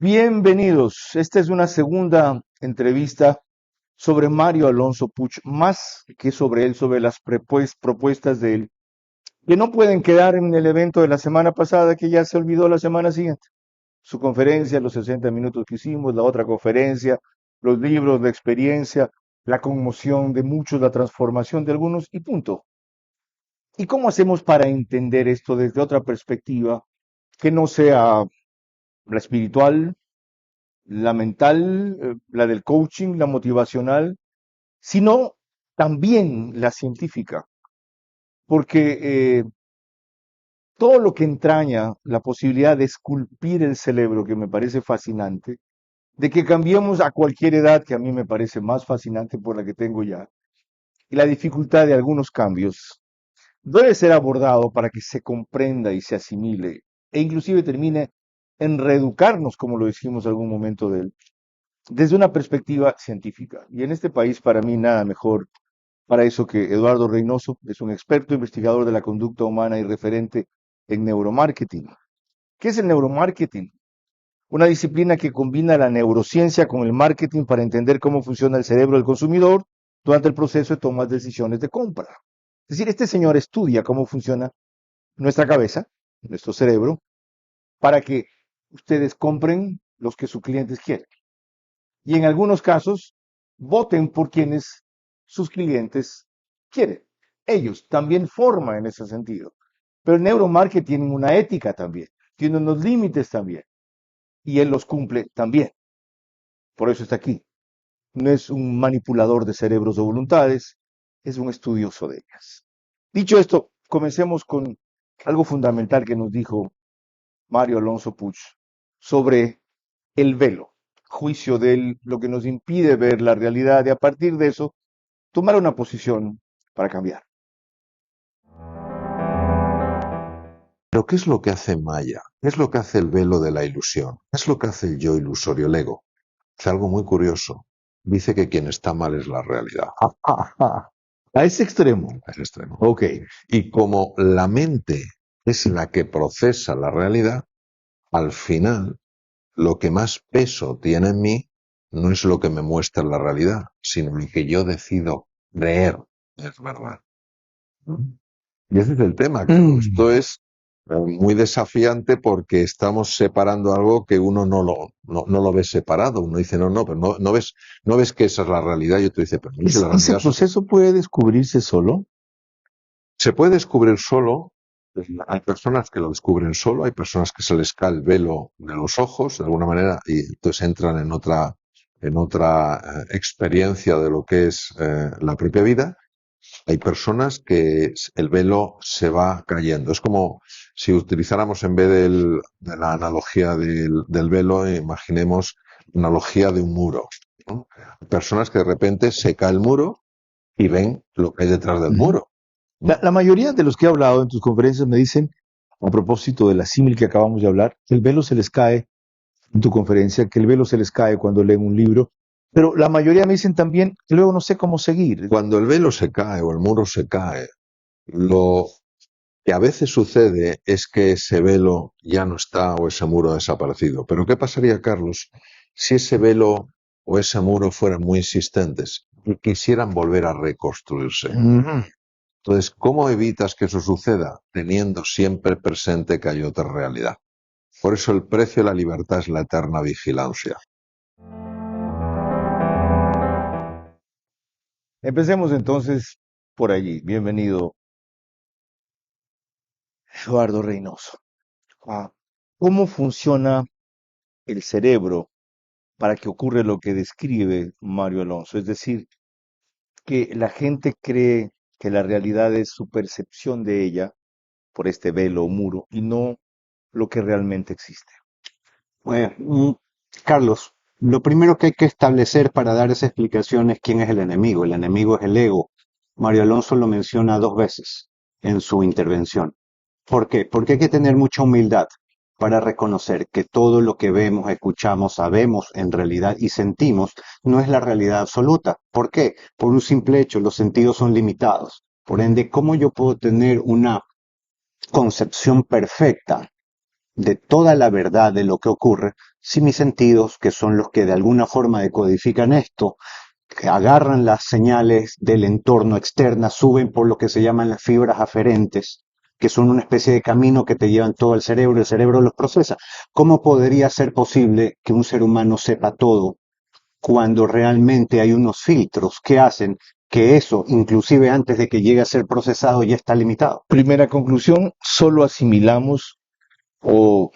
Bienvenidos. Esta es una segunda entrevista sobre Mario Alonso Puig, más que sobre él, sobre las propuestas de él, que no pueden quedar en el evento de la semana pasada, que ya se olvidó la semana siguiente. Su conferencia, los 60 minutos que hicimos, la otra conferencia, los libros, la experiencia, la conmoción de muchos, la transformación de algunos y punto. ¿Y cómo hacemos para entender esto desde otra perspectiva que no sea la espiritual, la mental, la del coaching, la motivacional, sino también la científica? Porque todo lo que entraña la posibilidad de esculpir el cerebro, que me parece fascinante, de que cambiemos a cualquier edad, que a mí me parece más fascinante por la que tengo ya, y la dificultad de algunos cambios, debe ser abordado para que se comprenda y se asimile, e inclusive termine en reeducarnos, como lo dijimos en algún momento de él, desde una perspectiva científica. Y en este país, para mí, nada mejor para eso que Eduardo Reynoso, es un experto investigador de la conducta humana y referente en neuromarketing. ¿Qué es el neuromarketing? Una disciplina que combina la neurociencia con el marketing para entender cómo funciona el cerebro del consumidor durante el proceso de tomar decisiones de compra. Es decir, este señor estudia cómo funciona nuestra cabeza, nuestro cerebro, para que ustedes compren los que sus clientes quieren. Y en algunos casos, voten por quienes sus clientes quieren. Ellos también forman en ese sentido. Pero el neuromarketing tiene una ética también, tiene unos límites también, y él los cumple también. Por eso está aquí. No es un manipulador de cerebros o voluntades, es un estudioso de ellas. Dicho esto, comencemos con algo fundamental que nos dijo Mario Alonso Puig sobre el velo, juicio de él, lo que nos impide ver la realidad y a partir de eso tomar una posición para cambiar. Pero ¿qué es lo que hace Maya? ¿Qué es lo que hace el velo de la ilusión? ¿Qué es lo que hace el yo ilusorio, el ego? Hace algo muy curioso. Dice que quien está mal es la realidad. A ese extremo. Es extremo. Ok. Y como la mente es la que procesa la realidad, al final lo que más peso tiene en mí no es lo que me muestra la realidad, sino lo que yo decido creer es verdad. Y ese es el tema, que esto es muy desafiante porque estamos separando algo que uno no lo ve separado. Uno dice, no, pero no ves que esa es la realidad. Y otro dice, pero no es que la ¿Ese realidad proceso puede descubrirse solo? se puede descubrir solo. Hay personas que lo descubren solo, hay personas que se les cae el velo de los ojos de alguna manera y entonces entran en otra experiencia de lo que es la propia vida. Hay personas que el velo se va cayendo. Es como si utilizáramos en vez de la analogía del velo, imaginemos la analogía de un muro, ¿no? Hay personas que de repente se cae el muro y ven lo que hay detrás del muro. La mayoría de los que he hablado en tus conferencias me dicen, a propósito de la símil que acabamos de hablar, que el velo se les cae en tu conferencia, que el velo se les cae cuando leen un libro, pero la mayoría me dicen también que luego no sé cómo seguir. Cuando el velo se cae o el muro se cae, lo que a veces sucede es que ese velo ya no está o ese muro ha desaparecido. Pero ¿qué pasaría, Carlos, si ese velo o ese muro fueran muy insistentes y quisieran volver a reconstruirse? Ujú. Entonces, ¿cómo evitas que eso suceda? Teniendo siempre presente que hay otra realidad. Por eso el precio de la libertad es la eterna vigilancia. Empecemos entonces por allí. Bienvenido, Eduardo Reynoso. Ah, ¿Cómo funciona el cerebro para que ocurra lo que describe Mario Alonso? Es decir, que la gente cree que la realidad es su percepción de ella por este velo o muro y no lo que realmente existe. Bueno, Carlos, lo primero que hay que establecer para dar esa explicación es quién es el enemigo. El enemigo es el ego. Mario Alonso lo menciona dos veces en su intervención. ¿Por qué? Porque hay que tener mucha humildad para reconocer que todo lo que vemos, escuchamos, sabemos en realidad y sentimos no es la realidad absoluta. ¿Por qué? Por un simple hecho, los sentidos son limitados. Por ende, ¿cómo yo puedo tener una concepción perfecta de toda la verdad de lo que ocurre si mis sentidos, que son los que de alguna forma decodifican esto, que agarran las señales del entorno externas, suben por lo que se llaman las fibras aferentes, que son una especie de camino que te llevan todo al cerebro, y el cerebro los procesa? ¿Cómo podría ser posible que un ser humano sepa todo cuando realmente hay unos filtros que hacen que eso, inclusive antes de que llegue a ser procesado, ya está limitado? Primera conclusión, solo asimilamos o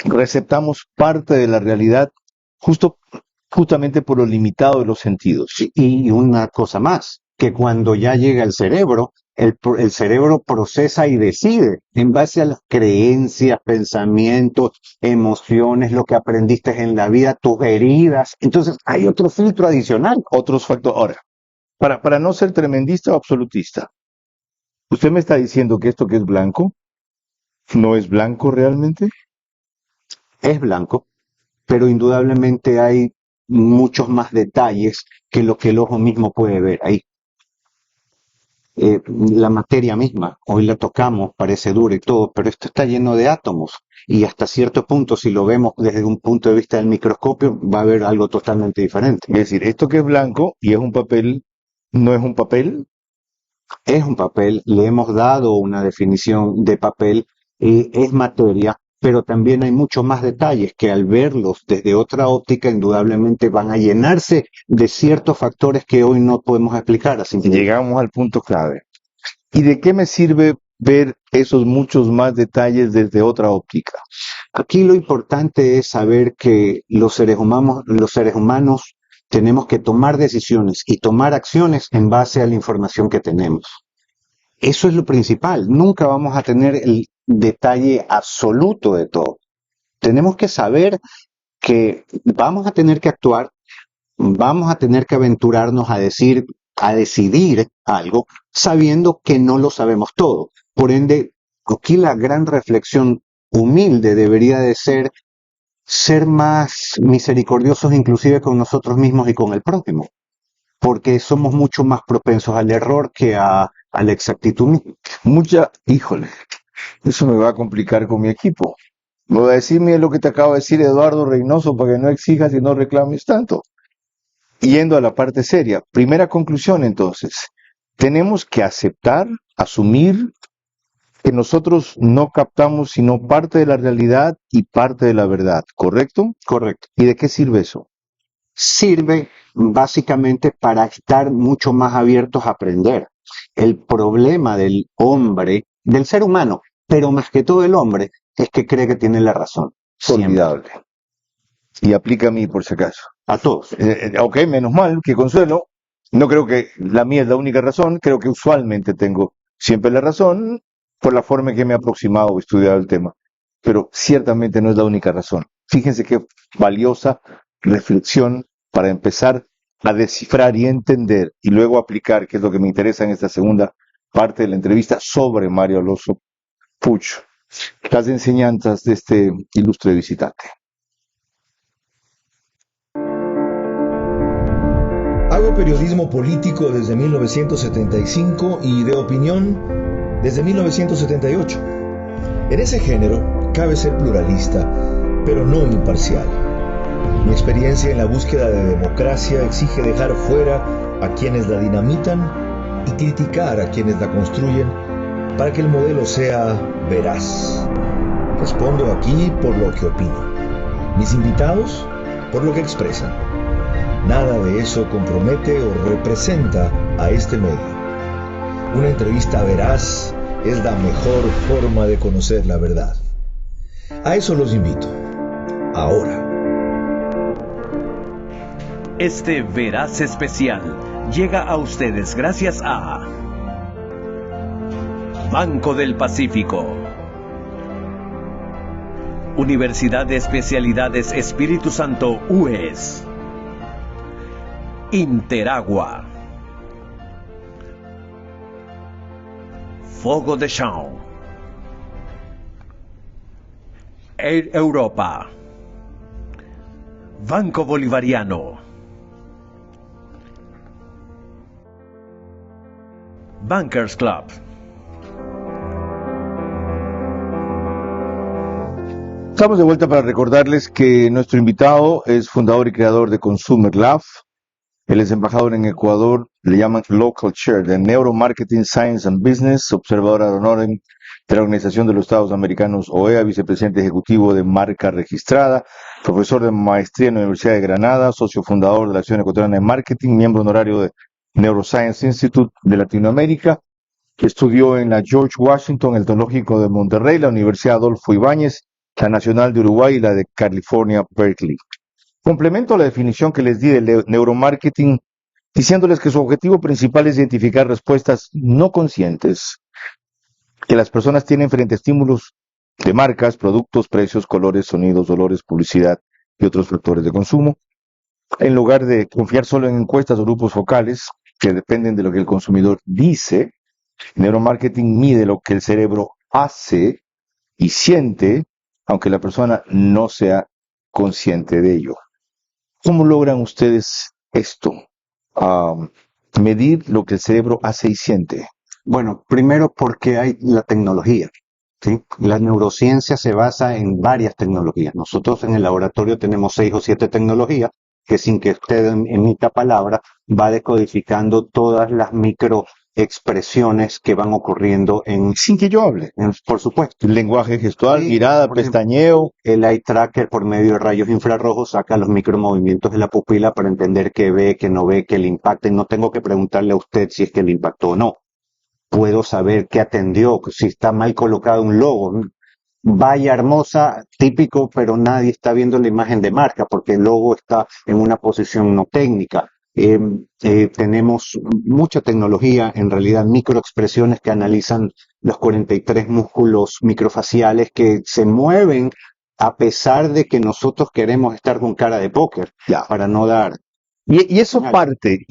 receptamos parte de la realidad justamente por lo limitado de los sentidos. Y una cosa más, que cuando ya llega al cerebro, el cerebro procesa y decide en base a las creencias, pensamientos, emociones, lo que aprendiste en la vida, tus heridas. Entonces hay otro filtro adicional. Otros factores. Ahora, para no ser tremendista o absolutista, ¿usted me está diciendo que esto que es blanco no es blanco realmente? Es blanco, pero indudablemente hay muchos más detalles que lo que el ojo mismo puede ver ahí. La materia misma, hoy la tocamos, parece dura y todo, pero esto está lleno de átomos y hasta cierto punto, si lo vemos desde un punto de vista del microscopio, va a haber algo totalmente diferente. Es decir, esto que es blanco y es un papel, ¿no es un papel? Es un papel, le hemos dado una definición de papel, es materia, pero también hay muchos más detalles que al verlos desde otra óptica indudablemente van a llenarse de ciertos factores que hoy no podemos explicar. Así que Llegamos al punto clave. ¿Y de qué me sirve ver esos muchos más detalles desde otra óptica? aquí lo importante es saber que los seres humanos tenemos que tomar decisiones y tomar acciones en base a la información que tenemos. Eso es lo principal. Nunca vamos a tener el detalle absoluto de todo. Tenemos que saber que vamos a tener que actuar, vamos a tener que aventurarnos a decidir algo, sabiendo que no lo sabemos todo. Por ende, aquí la gran reflexión humilde debería de ser más misericordiosos inclusive con nosotros mismos y con el prójimo, porque somos mucho más propensos al error que a la exactitud misma. Híjole, eso me va a complicar con mi equipo. Me va a decir, mire lo que te acaba de decir Eduardo Reynoso, para que no exijas y no reclames tanto. Yendo a la parte seria, primera conclusión entonces, tenemos que aceptar, asumir que nosotros no captamos sino parte de la realidad y parte de la verdad, ¿correcto? Correcto. ¿Y de qué sirve eso? Sirve básicamente para estar mucho más abiertos a aprender. El problema del hombre, del ser humano, pero más que todo el hombre, es que cree que tiene la razón. Formidable. Y aplica a mí por si acaso. A todos. Ok, menos mal, que consuelo. No creo que la mía es la única razón, creo que usualmente tengo siempre la razón por la forma en que me he aproximado o estudiado el tema. Pero ciertamente no es la única razón. Fíjense qué valiosa reflexión para empezar a descifrar y entender y luego aplicar, que es lo que me interesa en esta segunda parte de la entrevista sobre Mario Alonso Puch, las enseñanzas de este ilustre visitante. Hago periodismo político desde 1975 y de opinión desde 1978. En ese género cabe ser pluralista, pero no imparcial. Mi experiencia en la búsqueda de democracia exige dejar fuera a quienes la dinamitan y criticar a quienes la construyen para que el modelo sea veraz. Respondo aquí por lo que opino. Mis invitados, por lo que expresan. Nada de eso compromete o representa a este medio. Una entrevista veraz es la mejor forma de conocer la verdad. A eso los invito. Ahora. Este Veraz Especial llega a ustedes gracias a Banco del Pacífico, Universidad de Especialidades Espíritu Santo UES, Interagua, Fogo de Chão, Air Europa, Banco Bolivariano, Bankers Club. Estamos de vuelta para recordarles que nuestro invitado es fundador y creador de Consumer Lab. Él es embajador en Ecuador, le llaman Local Chair de Neuromarketing Science and Business, observador ad honorem de la Organización de los Estados Americanos OEA, vicepresidente ejecutivo de Marca Registrada, profesor de maestría en la Universidad de Granada, socio fundador de la Acción Ecuatoriana de Marketing, miembro honorario de Neuroscience Institute de Latinoamérica. Estudió en la George Washington, el Tecnológico de Monterrey, la Universidad Adolfo Ibáñez, la Nacional de Uruguay y la de California, Berkeley. Complemento la definición que les di de neuromarketing, diciéndoles que su objetivo principal es identificar respuestas no conscientes que las personas tienen frente a estímulos de marcas, productos, precios, colores, sonidos, olores, publicidad y otros factores de consumo, en lugar de confiar solo en encuestas o grupos focales que dependen de lo que el consumidor dice. Neuromarketing mide lo que el cerebro hace y siente, aunque la persona no sea consciente de ello. ¿Cómo logran ustedes esto? Medir lo que el cerebro hace y siente. Bueno, primero porque hay la tecnología, ¿sí? La neurociencia se basa en varias tecnologías. Nosotros en el laboratorio tenemos 6 o 7 tecnologías que, sin que usted emita palabra, va decodificando todas las microexpresiones que van ocurriendo Sin que yo hable. por supuesto. Lenguaje gestual, Sí, mirada, por ejemplo, pestañeo. el eye tracker, por medio de rayos infrarrojos, saca los micromovimientos de la pupila para entender qué ve, qué no ve, qué le impacta. Y no tengo que preguntarle a usted si es que le impactó o no. Puedo saber qué atendió, si está mal colocado un logo. Valla hermosa, típico, pero nadie está viendo la imagen de marca porque el logo está en una posición no técnica. Tenemos mucha tecnología, en realidad microexpresiones que analizan los 43 músculos microfaciales que se mueven a pesar de que nosotros queremos estar con cara de póker, Ya. para no dar. Y eso parte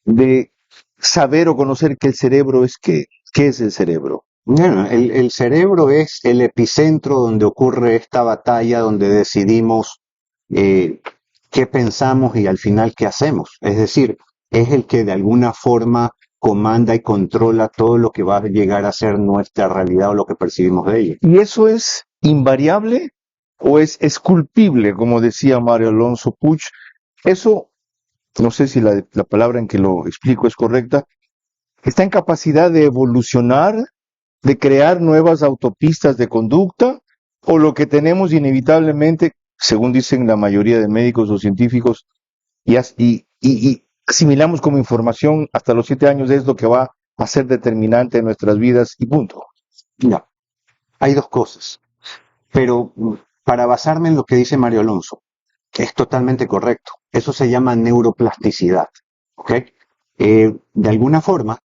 de saber o conocer que el cerebro es qué. ¿Qué es el cerebro? Bueno, el cerebro es el epicentro donde ocurre esta batalla, donde decidimos qué pensamos y al final qué hacemos. Es decir, es el que de alguna forma comanda y controla todo lo que va a llegar a ser nuestra realidad o lo que percibimos de ella. ¿Y eso es invariable o es esculpible, como decía Mario Alonso Puig? Eso, no sé si la palabra en que lo explico es correcta, está en capacidad de evolucionar, de crear nuevas autopistas de conducta, o lo que tenemos inevitablemente, según dicen la mayoría de médicos o científicos, y asimilamos como información hasta los 7 años, es lo que va a ser determinante en nuestras vidas y punto. Ya, hay dos cosas, pero para basarme en lo que dice Mario Alonso, es totalmente correcto. Eso se llama neuroplasticidad, ¿ok? De alguna forma,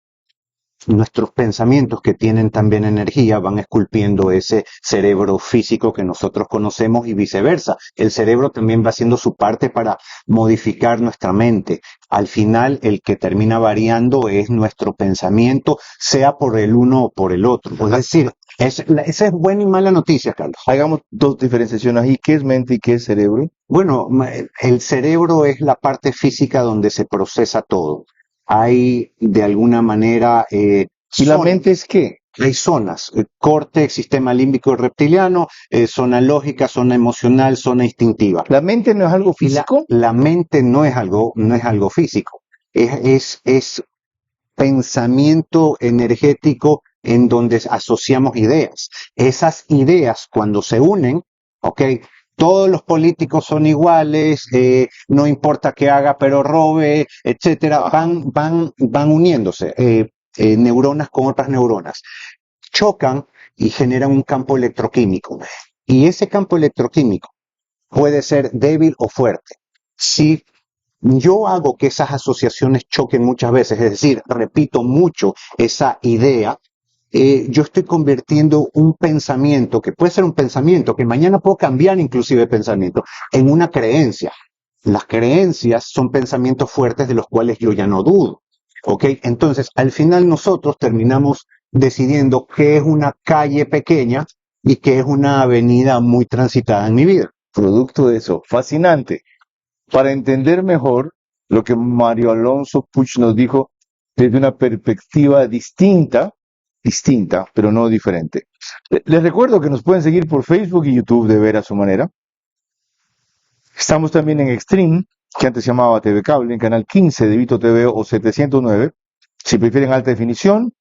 nuestros pensamientos, que tienen también energía, van esculpiendo ese cerebro físico que nosotros conocemos y viceversa. El cerebro también va haciendo su parte para modificar nuestra mente. Al final, el que termina variando es nuestro pensamiento, sea por el uno o por el otro. Es decir, esa es buena y mala noticia, Carlos. Hagamos dos diferenciaciones ahí. ¿Qué es mente y qué es cerebro? Bueno, el cerebro es la parte física donde se procesa todo. Hay, de alguna manera, ¿Y la zonas. mente es qué? Hay zonas: córtex, sistema límbico reptiliano, zona lógica, zona emocional, zona instintiva. ¿La mente no es algo La, físico? la mente no es algo físico, es pensamiento energético en donde asociamos ideas. Esas ideas, cuando se unen, ¿ok? Todos los políticos son iguales, no importa qué haga, pero robe, etcétera, van uniéndose, neuronas con otras neuronas, chocan y generan un campo electroquímico. Y ese campo electroquímico puede ser débil o fuerte. Si yo hago que esas asociaciones choquen muchas veces, es decir, repito mucho esa idea, yo estoy convirtiendo un pensamiento, que puede ser un pensamiento, que mañana puedo cambiar inclusive pensamiento, en una creencia. Las creencias son pensamientos fuertes de los cuales yo ya no dudo. ¿Ok? Entonces, al final nosotros terminamos decidiendo qué es una calle pequeña y qué es una avenida muy transitada en mi vida. Producto de eso. Fascinante. Para entender mejor lo que Mario Alonso Puig nos dijo desde una perspectiva distinta, distinta, pero no diferente. Les recuerdo que nos pueden seguir por Facebook y YouTube de Ver a su manera. Estamos también en Extreme, que antes se llamaba TV Cable, en canal 15 de Vito TV o 709. Si prefieren alta definición,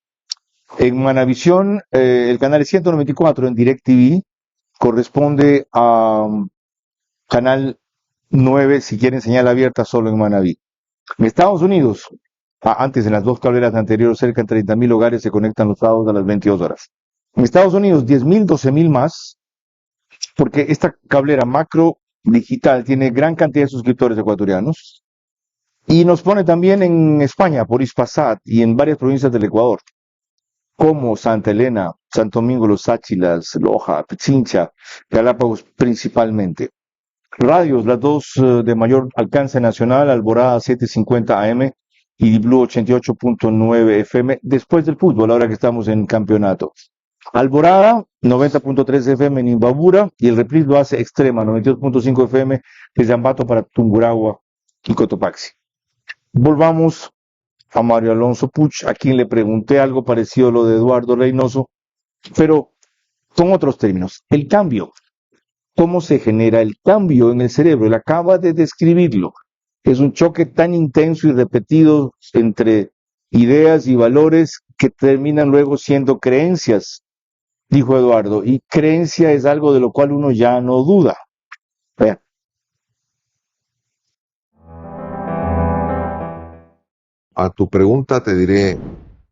en Manavisión, el canal es 194 en DirecTV, corresponde a canal 9 si quieren señal abierta solo en Manaví. En Estados Unidos, antes en las dos cableras anteriores, cerca de 30.000 hogares se conectan los sábados a las 22 horas. En Estados Unidos, 10.000, 12.000 más, porque esta cablera macro digital tiene gran cantidad de suscriptores ecuatorianos. Y nos pone también en España, por Hispasat, y en varias provincias del Ecuador, como Santa Elena, Santo Domingo, Los Áchilas, Loja, Pichincha, Galápagos principalmente. Radios, las dos de mayor alcance nacional, Alborada 750 AM y Blue 88.9 FM, después del fútbol, ahora que estamos en campeonato. Alborada 90.3 FM en Imbabura y el reprise lo hace Extrema 92.5 FM desde Ambato para Tungurahua y Cotopaxi. Volvamos a Mario Alonso Puch, a quien le pregunté algo parecido a lo de Eduardo Reynoso, pero con otros términos. El cambio. ¿Cómo se genera el cambio en el cerebro? Él acaba de describirlo. Es un choque tan intenso y repetido entre ideas y valores que terminan luego siendo creencias, dijo Eduardo. Y creencia es algo de lo cual uno ya no duda. Vean. A tu pregunta te diré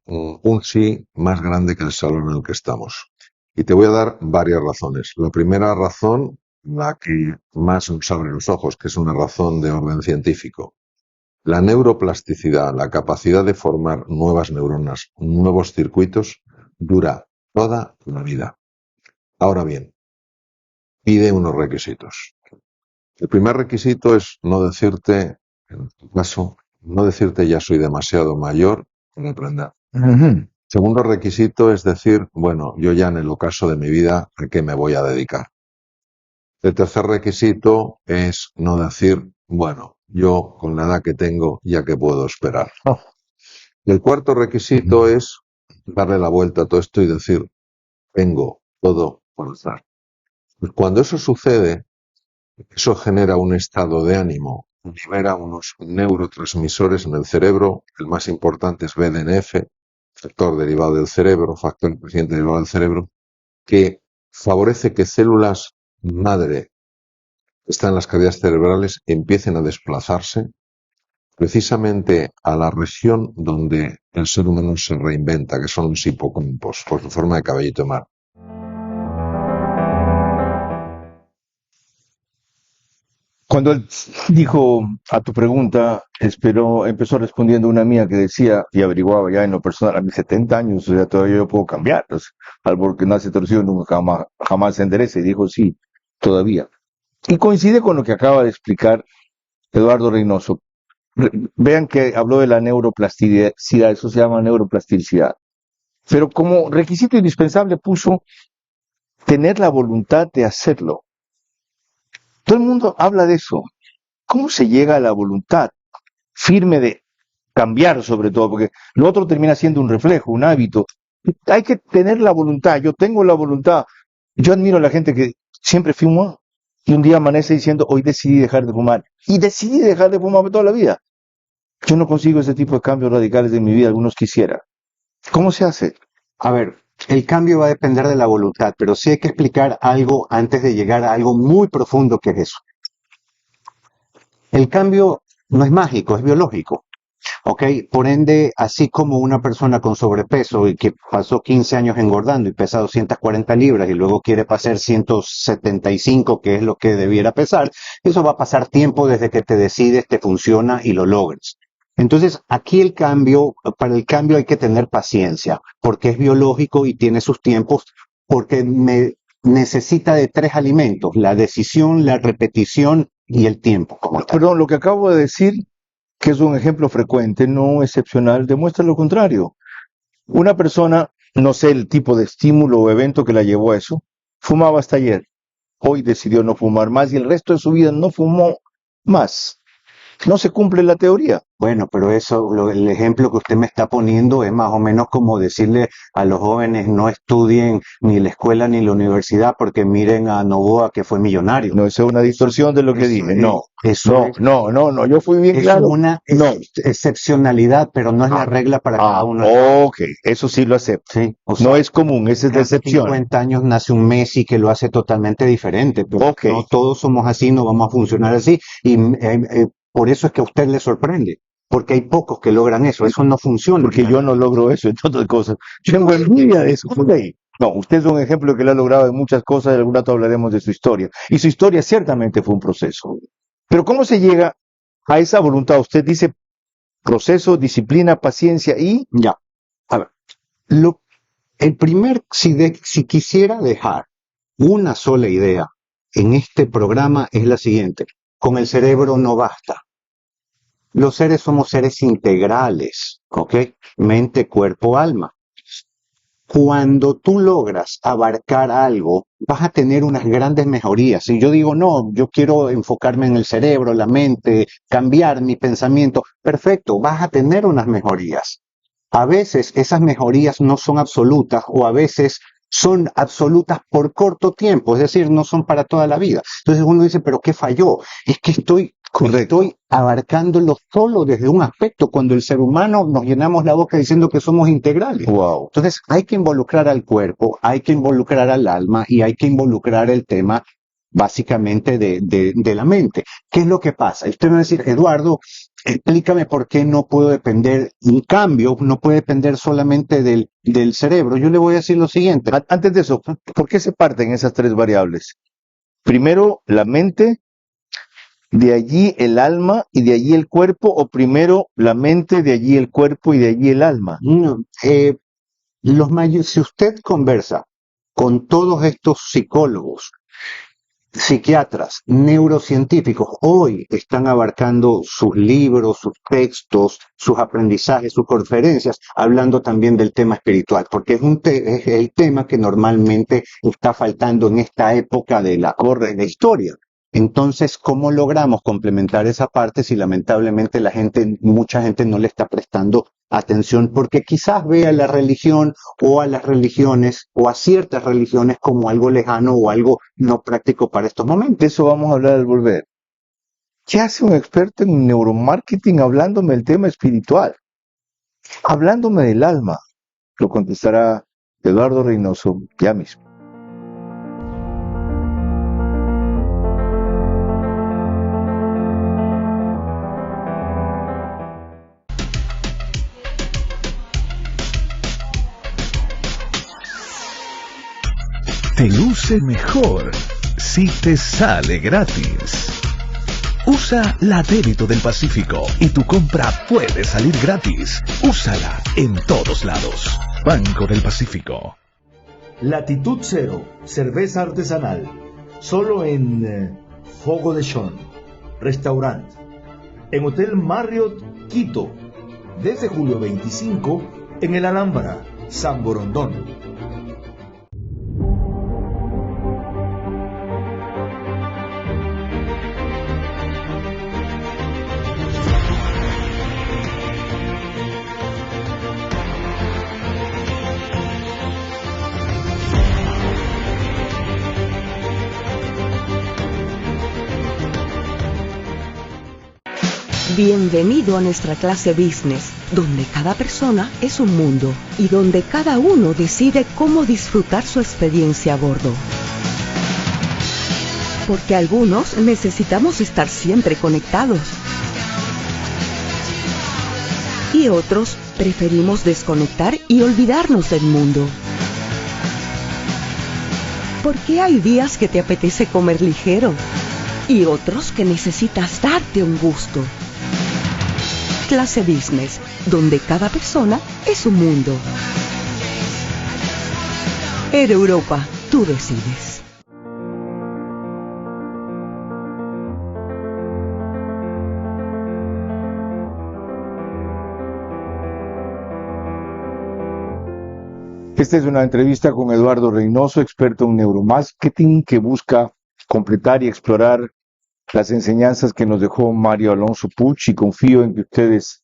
un sí más grande que el salón en el que estamos. Y te voy a dar varias razones. La primera razón, la que más nos abre los ojos, que es una razón de orden científico. La neuroplasticidad, la capacidad de formar nuevas neuronas, nuevos circuitos, dura toda la vida. Ahora bien, pide unos requisitos. El primer requisito es no decirte, en tu caso, no decirte ya soy demasiado mayor para aprender. Segundo requisito es decir, bueno, yo ya en el ocaso de mi vida, ¿a qué me voy a dedicar? El tercer requisito es no decir, bueno, yo con la edad que tengo, ya que puedo esperar. Y el cuarto requisito es darle la vuelta a todo esto y decir, tengo todo por dar. Cuando eso sucede, eso genera un estado de ánimo, libera unos neurotransmisores en el cerebro, el más importante es BDNF, factor derivado del cerebro, factor creciente derivado del cerebro, que favorece que células madre que están en las cavidades cerebrales empiecen a desplazarse precisamente a la región donde el ser humano se reinventa, que son los hipocampos, por su forma de cabellito de mar. Cuando él dijo a tu pregunta, empezó respondiendo una mía que decía, y averiguaba ya en lo personal, a mis 70 años, o sea, todavía yo puedo cambiar, o sea, árbol que nace torcido nunca jamás se endereza, y dijo, sí, todavía. Y coincide con lo que acaba de explicar Eduardo Reynoso. Vean que habló de la neuroplasticidad, eso se llama neuroplasticidad. Pero como requisito indispensable puso tener la voluntad de hacerlo. Todo el mundo habla de eso. ¿Cómo se llega a la voluntad firme de cambiar sobre todo? Porque lo otro termina siendo un reflejo, un hábito. Hay que tener la voluntad. Yo tengo la voluntad. Yo admiro a la gente que siempre fuma y un día amanece diciendo, hoy decidí dejar de fumar. Y decidí dejar de fumar toda la vida. Yo no consigo ese tipo de cambios radicales en mi vida. Algunos quisiera. ¿Cómo se hace? A ver, el cambio va a depender de la voluntad, pero sí hay que explicar algo antes de llegar a algo muy profundo que es eso. El cambio no es mágico, es biológico. ¿Ok? Por ende, así como una persona con sobrepeso y que pasó 15 años engordando y pesa 240 libras y luego quiere pasar 175, que es lo que debiera pesar, eso va a pasar tiempo desde que te decides, te funciona y lo logres. Entonces, aquí para el cambio hay que tener paciencia, porque es biológico y tiene sus tiempos, porque necesita de 3 alimentos, la decisión, la repetición y el tiempo. Perdón, lo que acabo de decir, que es un ejemplo frecuente, no excepcional, demuestra lo contrario. Una persona, no sé el tipo de estímulo o evento que la llevó a eso, fumaba hasta ayer, hoy decidió no fumar más y el resto de su vida no fumó más. No se cumple la teoría. Bueno, pero el ejemplo que usted me está poniendo es más o menos como decirle a los jóvenes no estudien ni la escuela ni la universidad porque miren a Novoa que fue millonario. No, esa es una distorsión de lo que Eso dije. es- No, eso no, es- no, no, no. Yo fui bien Eso claro. es una No. excepcionalidad, pero no es la regla para cada uno. Ok, eso sí lo acepto. Sí, o No sea, es común, esa es de cada excepción. 50 años nace un Messi que lo hace totalmente diferente, pero Ok. no todos somos así, no vamos a funcionar así, y por eso es que a usted le sorprende, porque hay pocos que logran eso no funciona. Porque yo no logro eso, entre otras cosas. Yo tengo envidia de eso. Ok. No, usted es un ejemplo que lo ha logrado en muchas cosas, y algún rato hablaremos de su historia. Y su historia ciertamente fue un proceso. Pero ¿cómo se llega a esa voluntad? Usted dice proceso, disciplina, paciencia y... Ya, a ver, si quisiera dejar una sola idea en este programa es la siguiente, con el cerebro no basta. Los seres somos seres integrales, ¿ok? Mente, cuerpo, alma. Cuando tú logras abarcar algo, vas a tener unas grandes mejorías. Si yo digo, no, yo quiero enfocarme en el cerebro, la mente, cambiar mi pensamiento, perfecto, vas a tener unas mejorías. A veces esas mejorías no son absolutas o a veces son absolutas por corto tiempo, es decir, no son para toda la vida. Entonces uno dice, pero ¿qué falló? Es que estoy abarcándolo solo desde un aspecto, cuando el ser humano nos llenamos la boca diciendo que somos integrales. Wow. Entonces hay que involucrar al cuerpo, hay que involucrar al alma y hay que involucrar el tema básicamente de la mente. ¿Qué es lo que pasa? Y usted me va a decir, Eduardo, explícame por qué no puedo depender, un cambio no puede depender solamente del cerebro. Yo le voy a decir lo siguiente. Antes de eso, ¿por qué se parten esas tres variables? Primero la mente, de allí el alma y de allí el cuerpo, o primero la mente, de allí el cuerpo y de allí el alma. No, si usted conversa con todos estos psicólogos, psiquiatras, neurocientíficos, hoy están abarcando sus libros, sus textos, sus aprendizajes, sus conferencias, hablando también del tema espiritual, porque es el tema que normalmente está faltando en esta época de la historia. Entonces, ¿cómo logramos complementar esa parte si lamentablemente mucha gente no le está prestando atención porque quizás ve a la religión o a las religiones o a ciertas religiones como algo lejano o algo no práctico para estos momentos? De eso vamos a hablar al volver. ¿Qué hace un experto en neuromarketing hablándome del tema espiritual? Hablándome del alma. Lo contestará Eduardo Reynoso ya mismo. Te luce mejor si te sale gratis. Usa la débito del Pacífico y tu compra puede salir gratis. Úsala en todos lados. Banco del Pacífico. Latitud Cero, cerveza artesanal. Solo en Fogo de Chão, restaurante. En Hotel Marriott, Quito. Desde julio 25 en el Alhambra, San Borondón. Bienvenido a nuestra clase Business, donde cada persona es un mundo y donde cada uno decide cómo disfrutar su experiencia a bordo. Porque algunos necesitamos estar siempre conectados y otros preferimos desconectar y olvidarnos del mundo. Porque hay días que te apetece comer ligero y otros que necesitas darte un gusto. Clase Business, donde cada persona es un mundo. Air Europa, tú decides. Esta es una entrevista con Eduardo Reynoso, experto en neuromarketing, que busca completar y explorar las enseñanzas que nos dejó Mario Alonso Puig y confío en que ustedes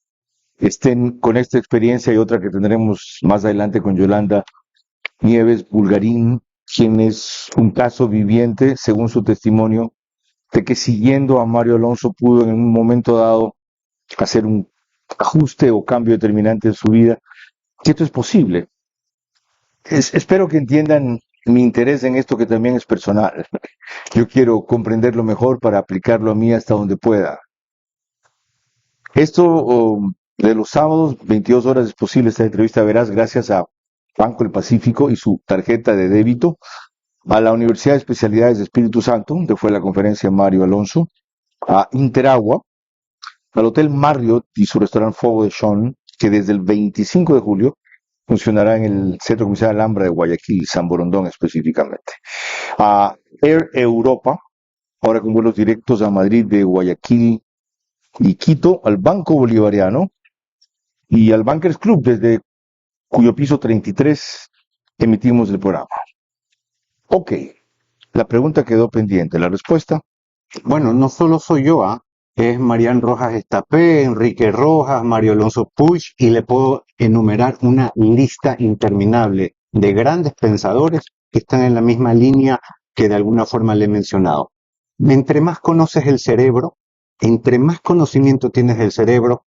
estén con esta experiencia y otra que tendremos más adelante con Yolanda Nieves Bulgarín, quien es un caso viviente, según su testimonio, de que siguiendo a Mario Alonso pudo en un momento dado hacer un ajuste o cambio determinante en su vida, que esto es posible. Espero que entiendan mi interés en esto que también es personal. Yo quiero comprenderlo mejor para aplicarlo a mí hasta donde pueda. Esto de los sábados, 22 horas es posible esta entrevista, verás, gracias a Banco del Pacífico y su tarjeta de débito, a la Universidad de Especialidades de Espíritu Santo, donde fue la conferencia Mario Alonso, a Interagua, al Hotel Marriott y su restaurante Fuego de Sean, que desde el 25 de julio funcionará en el Centro Comercial Alhambra de Guayaquil, San Borondón específicamente. A Air Europa, ahora con vuelos directos a Madrid de Guayaquil y Quito, al Banco Bolivariano y al Bankers Club, desde cuyo piso 33 emitimos el programa. Ok, la pregunta quedó pendiente, la respuesta. Bueno, no solo soy yo, es Marián Rojas Estapé, Enrique Rojas, Mario Alonso Puig, y le puedo enumerar una lista interminable de grandes pensadores que están en la misma línea que de alguna forma le he mencionado. Entre más conoces el cerebro, entre más conocimiento tienes del cerebro,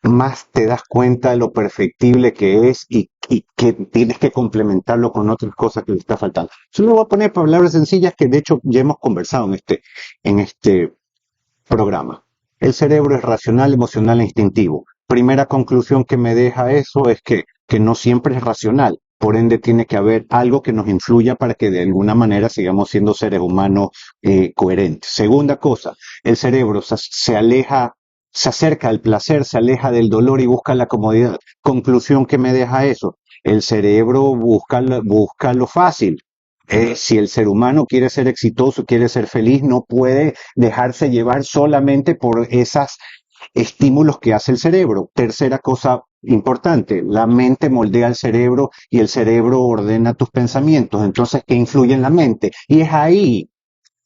más te das cuenta de lo perfectible que es y que tienes que complementarlo con otras cosas que le está faltando. Solo voy a poner palabras sencillas que de hecho ya hemos conversado en este programa. El cerebro es racional, emocional e instintivo. Primera conclusión que me deja eso es que no siempre es racional. Por ende, tiene que haber algo que nos influya para que de alguna manera sigamos siendo seres humanos coherentes. Segunda cosa, el cerebro se aleja, se acerca al placer, se aleja del dolor y busca la comodidad. Conclusión que me deja eso. El cerebro busca lo fácil. Si el ser humano quiere ser exitoso, quiere ser feliz, no puede dejarse llevar solamente por esos estímulos que hace el cerebro. Tercera cosa importante, la mente moldea el cerebro y el cerebro ordena tus pensamientos. Entonces, ¿qué influye en la mente? Y es ahí,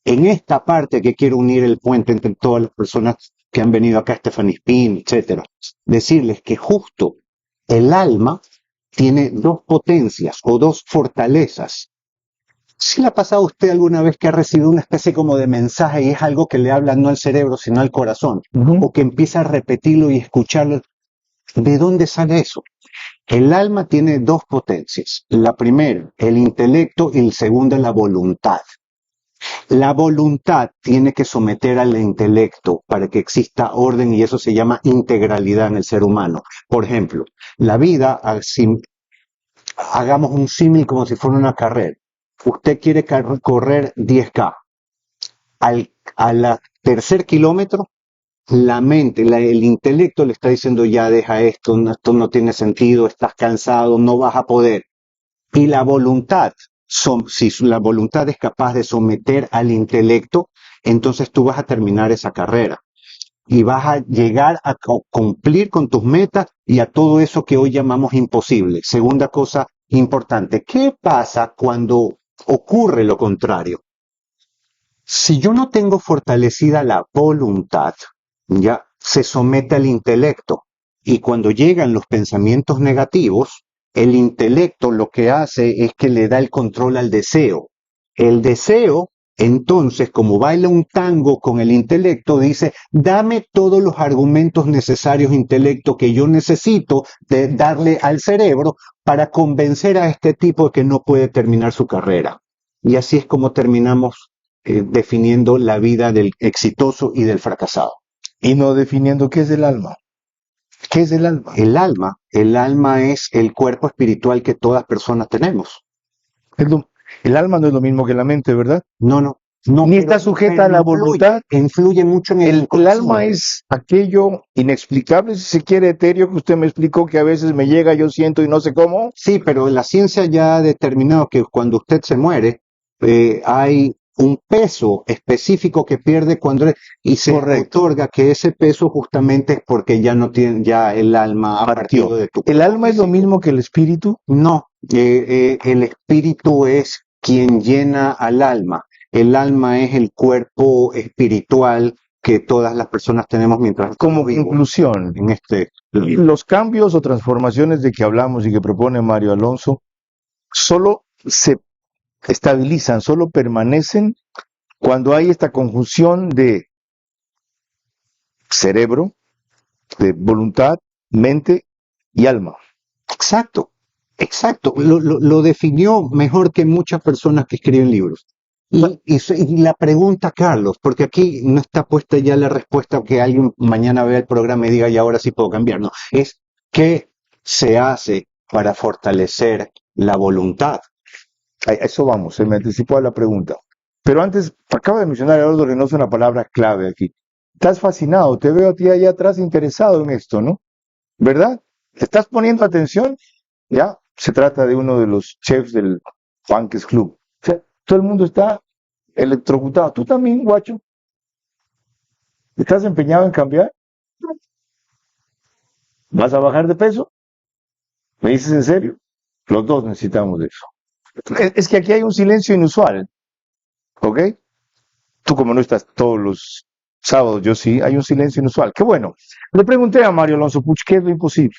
en esta parte, que quiero unir el puente entre todas las personas que han venido acá, Stephanie Spin, etcétera. Decirles que justo el alma tiene dos potencias o dos fortalezas. ¿Sí le ha pasado a usted alguna vez que ha recibido una especie como de mensaje y es algo que le habla no al cerebro, sino al corazón? O que empieza a repetirlo y escucharlo. ¿De dónde sale eso? El alma tiene dos potencias. La primera, el intelecto, y la segunda, la voluntad. La voluntad tiene que someter al intelecto para que exista orden y eso se llama integralidad en el ser humano. Por ejemplo, la vida, hagamos un símil como si fuera una carrera. Usted quiere correr 10K. Al tercer kilómetro, la mente, el intelecto le está diciendo ya deja esto no tiene sentido, estás cansado, no vas a poder. Y la voluntad, si la voluntad es capaz de someter al intelecto, entonces tú vas a terminar esa carrera. Y vas a llegar a cumplir con tus metas y a todo eso que hoy llamamos imposible. Segunda cosa importante, ¿qué pasa cuando ocurre lo contrario? Si yo no tengo fortalecida la voluntad, ya se somete al intelecto. Y cuando llegan los pensamientos negativos, el intelecto lo que hace es que le da el control al deseo. El deseo, entonces, como baila un tango con el intelecto, dice, dame todos los argumentos necesarios, intelecto, que yo necesito de darle al cerebro para convencer a este tipo de que no puede terminar su carrera. Y así es como terminamos definiendo la vida del exitoso y del fracasado. Y no definiendo qué es el alma. ¿Qué es el alma? El alma es el cuerpo espiritual que todas personas tenemos. El alma no es lo mismo que la mente, ¿verdad? No. Ni está sujeta a la voluntad. Influye mucho en el alma es aquello inexplicable, si se quiere, etéreo, que usted me explicó que a veces me llega, yo siento y no sé cómo. Sí, pero la ciencia ya ha determinado que cuando usted se muere, hay un peso específico que pierde y se otorga que ese peso justamente es porque ya no tiene, ya el alma ha partido de tu cuerpo. ¿El alma es lo mismo que el espíritu? No, el espíritu es quien llena al alma. el alma es el cuerpo espiritual que todas las personas tenemos mientras Como estamos vivos conclusión, en este los cambios o transformaciones de que hablamos y que propone Mario Alonso solo se estabilizan, solo permanecen cuando hay esta conjunción de cerebro, de voluntad, mente y alma. Exacto, exacto. Lo definió mejor que muchas personas que escriben libros. Y la pregunta, Carlos, porque aquí no está puesta ya la respuesta que alguien mañana vea el programa y diga, y ahora sí puedo cambiar, no, es ¿qué se hace para fortalecer la voluntad? A eso vamos, se me anticipó a la pregunta. Pero antes, acaba de mencionar Eduardo Reynoso una palabra clave aquí. Estás fascinado, te veo a ti allá atrás interesado en esto, ¿no? ¿Verdad? ¿Le estás poniendo atención? Ya, se trata de uno de los chefs del Juanques Club. O sea, todo el mundo está electrocutado. ¿Tú también, guacho? ¿Estás empeñado en cambiar? ¿Vas a bajar de peso? ¿Me dices en serio? Los dos necesitamos de eso. Es que aquí hay un silencio inusual, ¿ok? Tú como no estás todos los sábados, yo sí, hay un silencio inusual. Qué bueno. Le pregunté a Mario Alonso Puch, ¿qué es lo imposible?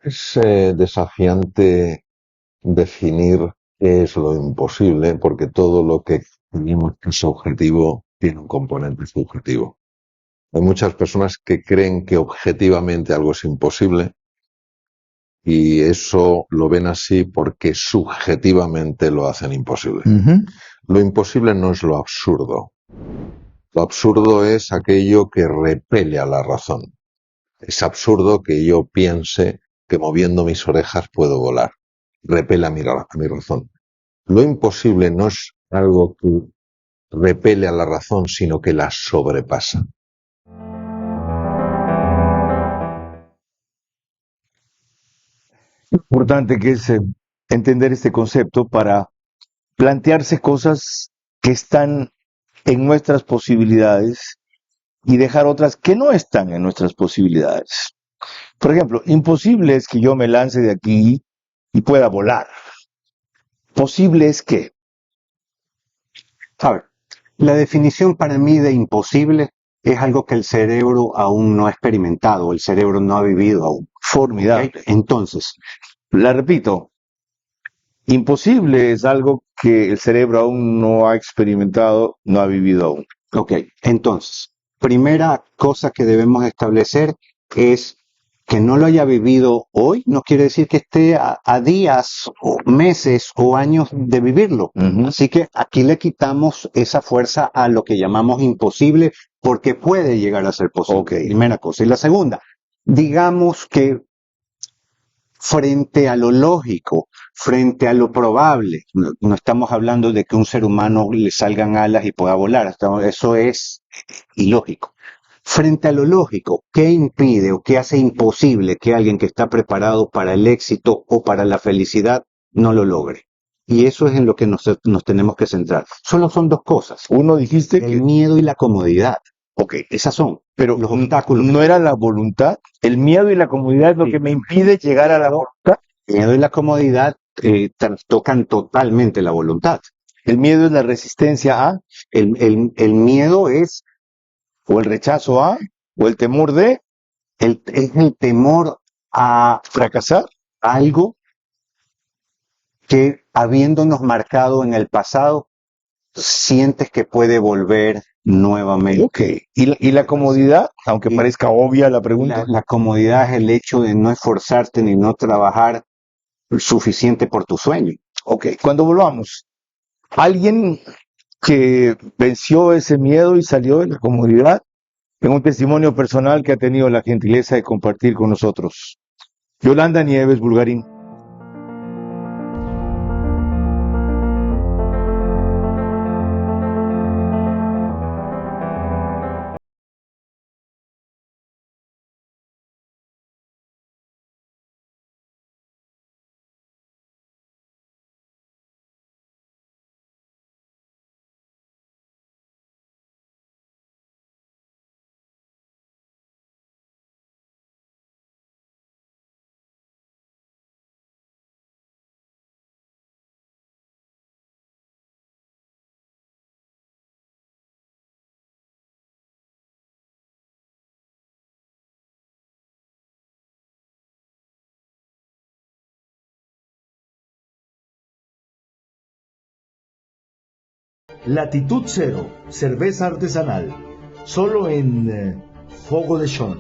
Es desafiante definir qué es lo imposible, porque todo lo que tenemos que es objetivo tiene un componente subjetivo. Hay muchas personas que creen que objetivamente algo es imposible y eso lo ven así porque subjetivamente lo hacen imposible. Lo imposible no es lo absurdo. Lo absurdo es aquello que repele a la razón. Es absurdo que yo piense que moviendo mis orejas puedo volar. Repele a mi razón. Lo imposible no es algo que repele a la razón, sino que la sobrepasa. Importante que es entender este concepto para plantearse cosas que están en nuestras posibilidades y dejar otras que no están en nuestras posibilidades. Por ejemplo, imposible es que yo me lance de aquí y pueda volar. Posible es que. A ver, la definición para mí de imposible es algo que el cerebro aún no ha experimentado, el cerebro no ha vivido aún. Formidable. ¿Ok? Entonces, La repito, imposible es algo que el cerebro aún no ha experimentado, no ha vivido aún. ok, entonces, primera cosa que debemos establecer es que no lo haya vivido hoy, no quiere decir que esté a días o meses o años de vivirlo. Así que aquí le quitamos esa fuerza a lo que llamamos imposible porque puede llegar a ser posible. Ok. Primera cosa. Y la segunda, digamos que frente a lo lógico, frente a lo probable, no estamos hablando de que un ser humano le salgan alas y pueda volar, eso es ilógico. Frente a lo lógico, ¿qué impide o qué hace imposible que alguien que está preparado para el éxito o para la felicidad no lo logre? Y eso es en lo que nos tenemos que centrar. Solo son dos cosas, Uno dijiste el que, miedo y la comodidad. ok, Esas son pero los obstáculos. no era la voluntad, el miedo y la comodidad es lo Sí. que me impide llegar a la voluntad. El miedo y la comodidad trastocan totalmente la voluntad. El miedo es la resistencia a, El miedo es o el rechazo a, o el temor de es el temor a fracasar. algo que habiéndonos marcado en el pasado, sientes que puede volver nuevamente. Ok, y la comodidad, aunque Y parezca obvia la pregunta, la comodidad es el hecho de no esforzarte ni no trabajar suficiente por tu sueño. ok, cuando volvamos, alguien que venció ese miedo y salió de la comodidad en un testimonio personal que ha tenido la gentileza de compartir con nosotros. Yolanda Nieves Bulgarín. Latitud Cero, cerveza artesanal, solo en Fogo de Chão,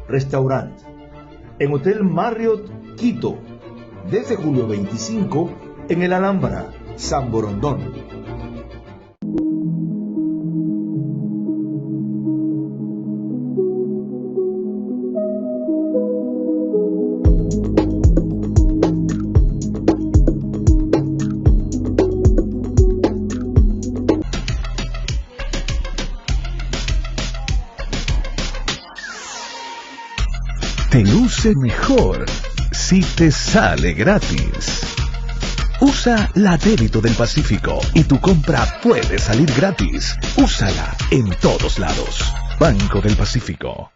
restaurante, en Hotel Marriott Quito, desde julio 25, en el Alhambra, San Borondón. Te luce mejor si te sale gratis. Usa la Débito del Pacífico y tu compra puede salir gratis. Úsala en todos lados. Banco del Pacífico.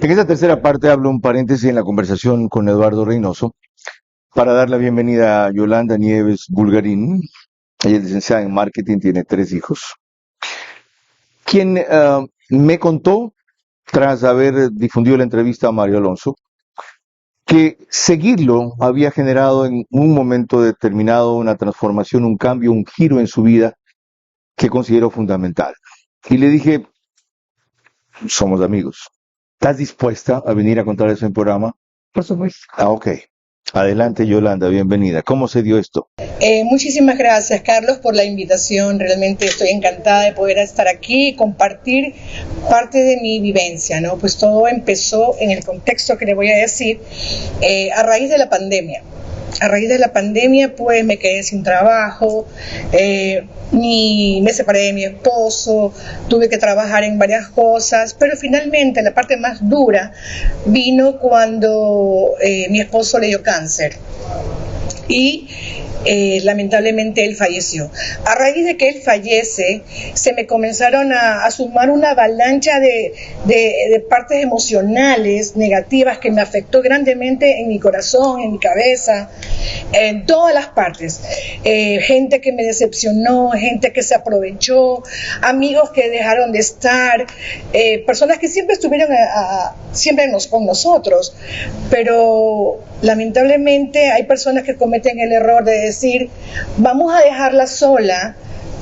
En esta tercera parte hablo un paréntesis en la conversación con Eduardo Reynoso para dar la bienvenida a Yolanda Nieves Bulgarín. Ella es licenciada en marketing, tiene 3 hijos, quien me contó, tras haber difundido la entrevista a Mario Alonso, que seguirlo había generado en un momento determinado una transformación, un cambio, un giro en su vida que considero fundamental. Y le dije, somos amigos. ¿Estás dispuesta a venir a contar eso en programa? Por supuesto. Ok. Adelante, Yolanda, bienvenida. ¿Cómo se dio esto? Muchísimas gracias, Carlos, por la invitación. Realmente estoy encantada de poder estar aquí y compartir parte de mi vivencia, ¿no? Pues todo empezó en el contexto que le voy a decir, a raíz de la pandemia. A raíz de la pandemia, pues me quedé sin trabajo, me separé de mi esposo, tuve que trabajar en varias cosas, pero finalmente la parte más dura vino cuando mi esposo le dio cáncer y lamentablemente él falleció. A raíz de que él fallece, se me comenzaron a sumar una avalancha de partes emocionales negativas que me afectó grandemente en mi corazón, en mi cabeza, en todas las partes. Gente que me decepcionó, gente que se aprovechó, amigos que dejaron de estar, personas que siempre estuvieron con nosotros, pero lamentablemente hay personas que cometen el error de decir, vamos a dejarla sola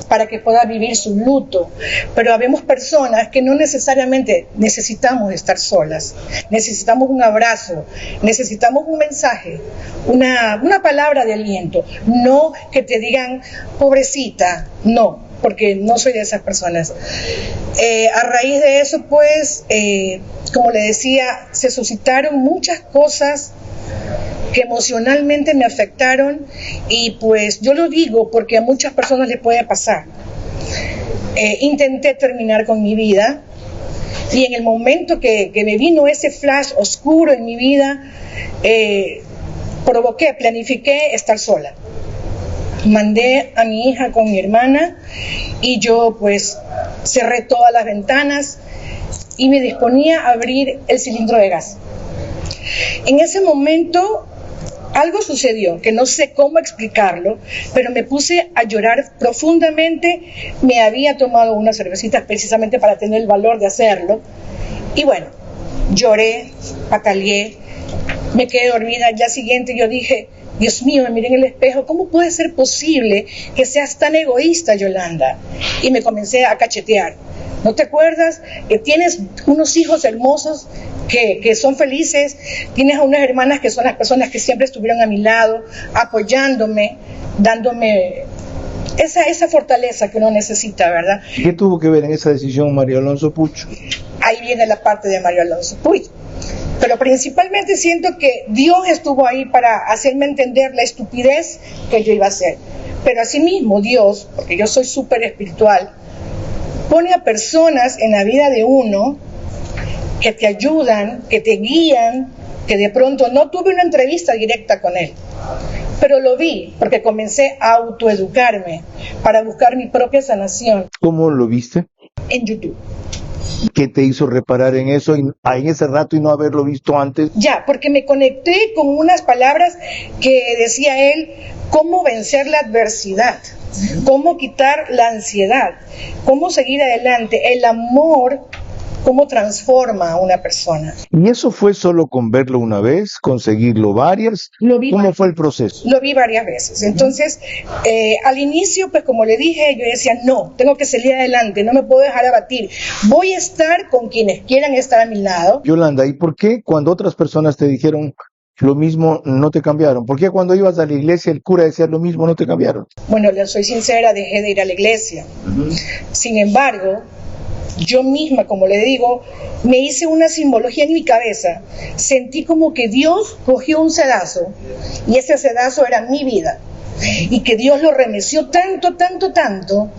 para que pueda vivir su luto, pero habemos personas que no necesariamente necesitamos estar solas, necesitamos un abrazo, necesitamos un mensaje, una palabra de aliento, no que te digan pobrecita, no, porque no soy de esas personas. A raíz de eso, pues, como le decía, se suscitaron muchas cosas que emocionalmente me afectaron y pues yo lo digo porque a muchas personas les puede pasar. Intenté terminar con mi vida y en el momento que me vino ese flash oscuro en mi vida, planifiqué estar sola. Mandé a mi hija con mi hermana y yo pues cerré todas las ventanas y me disponía a abrir el cilindro de gas. En ese momento algo sucedió, que no sé cómo explicarlo, pero me puse a llorar profundamente. Me había tomado unas cervecitas precisamente para tener el valor de hacerlo. Y bueno, lloré, pataleé, me quedé dormida. Al día siguiente yo dije, Dios mío, me miré en el espejo, ¿cómo puede ser posible que seas tan egoísta, Yolanda? Y me comencé a cachetear. ¿No te acuerdas que tienes unos hijos hermosos que son felices? Tienes a unas hermanas que son las personas que siempre estuvieron a mi lado, apoyándome, dándome esa fortaleza que uno necesita, ¿verdad? ¿Qué tuvo que ver en esa decisión Mario Alonso Puch? Ahí viene la parte de Mario Alonso Puch. Pero principalmente siento que Dios estuvo ahí para hacerme entender la estupidez que yo iba a hacer. Pero asimismo Dios, porque yo soy súper espiritual, pone a personas en la vida de uno que te ayudan, que te guían, que de pronto no tuve una entrevista directa con él, pero lo vi porque comencé a autoeducarme para buscar mi propia sanación. ¿Cómo lo viste? En YouTube. ¿Qué te hizo reparar en eso en ese rato y no haberlo visto antes? Ya, porque me conecté con unas palabras que decía él, cómo vencer la adversidad, cómo quitar la ansiedad, cómo seguir adelante. El amor cómo transforma a una persona. ¿Y eso fue solo con verlo una vez, conseguirlo varias? Lo vi, ¿Cómo fue el proceso? lo vi varias veces. Entonces, al inicio, pues como le dije, yo decía, no, tengo que salir adelante, no me puedo dejar abatir. Voy a estar con quienes quieran estar a mi lado. Yolanda, ¿y por qué cuando otras personas te dijeron lo mismo no te cambiaron? ¿Por qué cuando ibas a la iglesia el cura decía lo mismo no te cambiaron? Bueno, le soy sincera, dejé de ir a la iglesia. Sin embargo, yo misma, como le digo, me hice una simbología en mi cabeza. Sentí como que Dios cogió un sedazo y ese sedazo era mi vida. Y que Dios lo remeció tanto, tanto, tanto,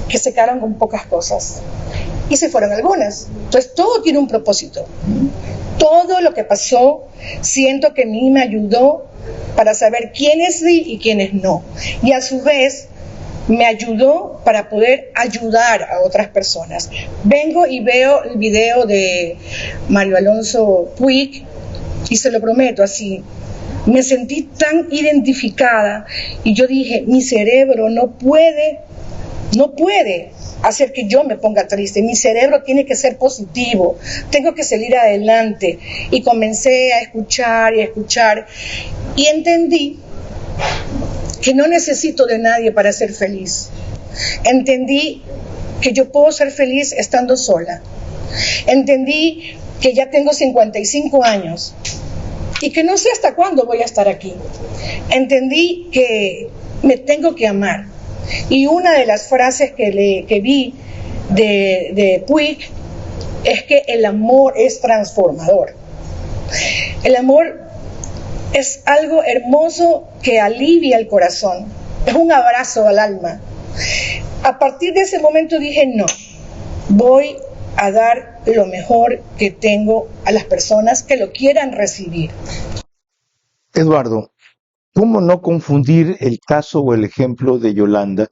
que se quedaron con pocas cosas. Y se fueron algunas. Entonces todo tiene un propósito. Todo lo que pasó, siento que a mí me ayudó para saber quiénes sí y quiénes no. Y a su vez, me ayudó para poder ayudar a otras personas. Vengo y veo el video de Mario Alonso Puig y se lo prometo así. Me sentí tan identificada y yo dije, mi cerebro no puede hacer que yo me ponga triste. Mi cerebro tiene que ser positivo. Tengo que salir adelante. Y comencé a escuchar y a escuchar y entendí que no necesito de nadie para ser feliz. Entendí que yo puedo ser feliz estando sola. Entendí que ya tengo 55 años y que no sé hasta cuándo voy a estar aquí. Entendí que me tengo que amar. Y una de las frases que vi de Puig es que el amor es transformador. El amor es algo hermoso que alivia el corazón. Es un abrazo al alma. A partir de ese momento dije, no, voy a dar lo mejor que tengo a las personas que lo quieran recibir. Eduardo, ¿cómo no confundir el caso o el ejemplo de Yolanda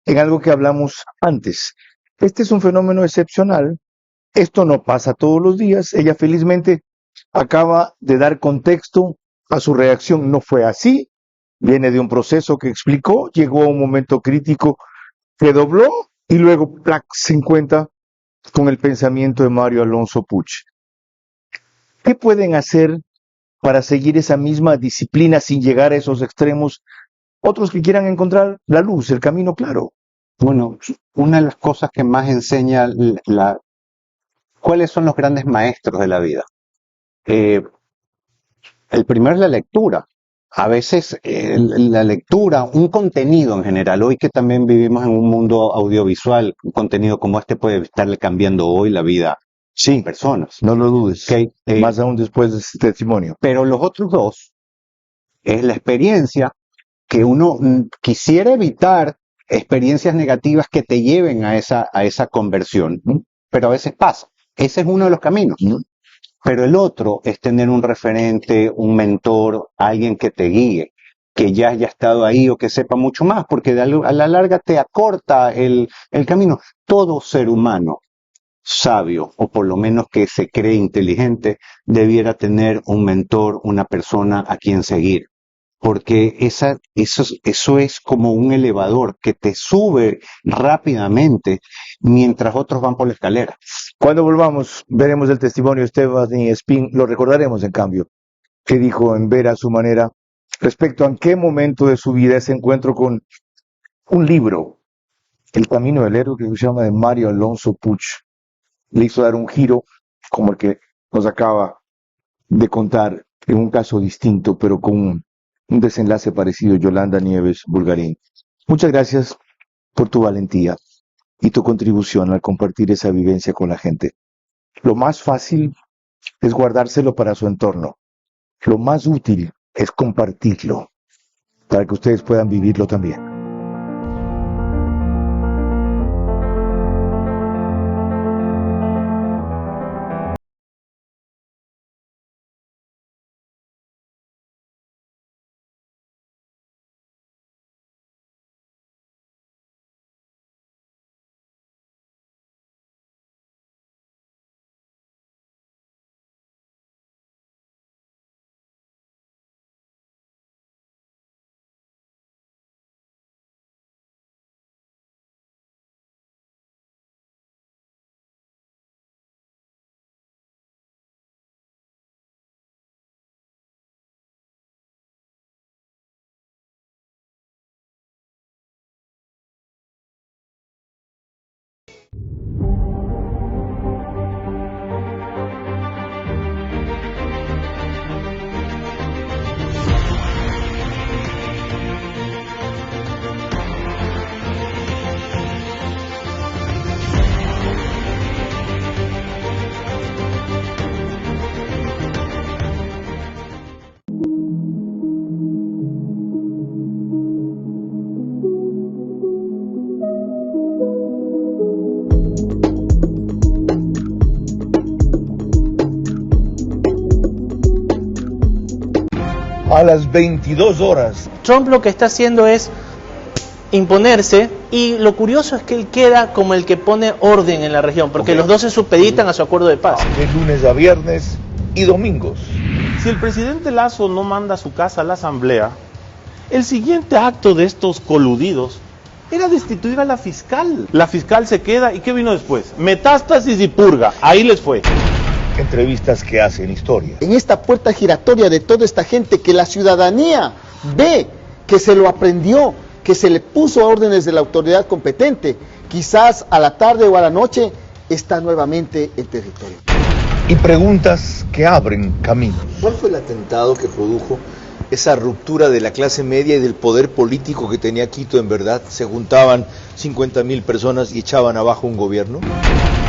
en algo que hablamos antes? Este es un fenómeno excepcional. Esto no pasa todos los días. Ella felizmente acaba de dar contexto a su reacción. No fue así. Viene de un proceso que explicó, llegó a un momento crítico que dobló y luego ¡plac! Se encuentra con el pensamiento de Mario Alonso Puig. ¿Qué pueden hacer para seguir esa misma disciplina sin llegar a esos extremos? Otros que quieran encontrar la luz, el camino claro. Bueno, una de las cosas que más enseña cuáles son los grandes maestros de la vida. El primero es la lectura. A veces la lectura, un contenido en general, hoy que también vivimos en un mundo audiovisual, un contenido como este puede estarle cambiando hoy la vida Sí, a personas. no lo dudes. ¿Ok? Más aún después de este testimonio. Pero los otros dos es la experiencia que uno quisiera evitar, experiencias negativas que te lleven a esa conversión, ¿no? Pero a veces pasa. Ese es uno de los caminos. ¿No? Pero el otro es tener un referente, un mentor, alguien que te guíe, que ya haya estado ahí o que sepa mucho más, porque a la larga te acorta el camino. Todo ser humano sabio, o por lo menos que se cree inteligente, debiera tener un mentor, una persona a quien seguir. Porque eso es como un elevador que te sube rápidamente mientras otros van por la escalera. Cuando volvamos, veremos el testimonio de Esteban y Espín. Lo recordaremos, en cambio, que dijo en ver a su manera respecto a en qué momento de su vida ese encuentro con un libro, El Camino del Héroe, que se llama, de Mario Alonso Puig, le hizo dar un giro como el que nos acaba de contar en un caso distinto, pero con un desenlace parecido, Yolanda Nieves Bulgarín. Muchas gracias por tu valentía y tu contribución al compartir esa vivencia con la gente. Lo más fácil es guardárselo para su entorno. Lo más útil es compartirlo para que ustedes puedan vivirlo también. las 22 horas. Trump lo que está haciendo es imponerse, y lo curioso es que él queda como el que pone orden en la región, porque los dos se supeditan a su acuerdo de paz. De lunes a viernes y domingos. Si el presidente Lasso no manda a su casa a la asamblea, el siguiente acto de estos coludidos era destituir a la fiscal. La fiscal se queda, ¿y qué vino después? Metástasis y purga, ahí les fue. Entrevistas que hacen historia. En esta puerta giratoria de toda esta gente que la ciudadanía ve, que se lo aprendió, que se le puso órdenes de la autoridad competente, quizás a la tarde o a la noche está nuevamente en territorio. Y preguntas que abren caminos. ¿Cuál fue el atentado que produjo esa ruptura de la clase media y del poder político que tenía Quito? En verdad, se juntaban 50.000 personas y echaban abajo un gobierno.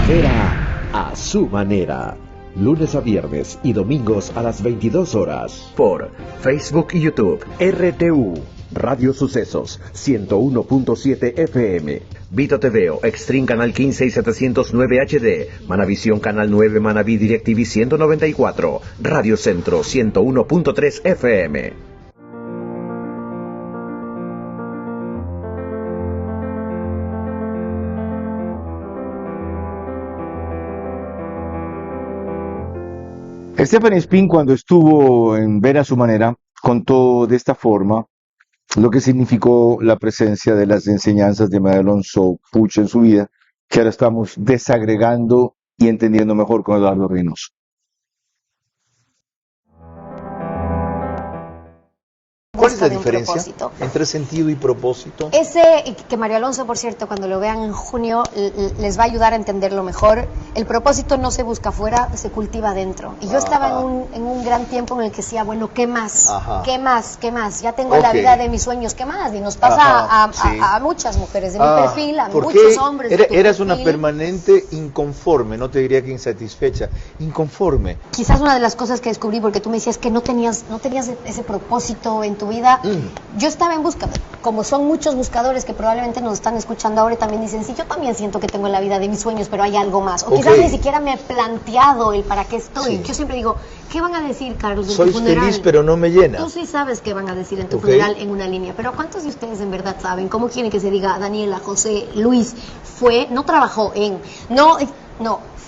Era a su manera. Lunes a viernes y domingos a las 22 horas. Por Facebook y YouTube. RTU. Radio Sucesos 101.7 FM. Vito TVO, Extreme Canal 15 y 709 HD. Manavisión Canal 9, Manaví DirecTV 194. Radio Centro 101.3 FM. Stephanie Spin, cuando estuvo en Ver a su manera, contó de esta forma lo que significó la presencia de las enseñanzas de Mario Alonso Puch en su vida, que ahora estamos desagregando y entendiendo mejor con Eduardo Reynoso. ¿Cuál es la diferencia entre sentido y propósito? Ese que Mario Alonso, por cierto, cuando lo vean en junio, les va a ayudar a entenderlo mejor. El propósito no se busca afuera, se cultiva adentro. Y yo estaba en un gran tiempo en el que decía, bueno, ¿qué más? ¿Qué más? ¿Qué más? Ya tengo la vida de mis sueños, ¿qué más? Y nos pasa a muchas mujeres de mi perfil, a muchos hombres de tu eras perfil. una permanente inconforme, no te diría que insatisfecha, inconforme. Quizás una de las cosas que descubrí, porque tú me decías que no tenías ese propósito en tu vida, yo estaba en busca, como son muchos buscadores que probablemente nos están escuchando ahora y también dicen, sí, yo también siento que tengo la vida de mis sueños, pero hay algo más, o quizás ni siquiera me he planteado el para qué estoy. Yo siempre digo, ¿qué van a decir, Carlos, en tu funeral? Soy feliz, pero no me llena. Tú sí sabes qué van a decir en tu funeral en una línea, pero ¿cuántos de ustedes en verdad saben cómo quieren que se diga Daniela, José, Luis, no trabajó en,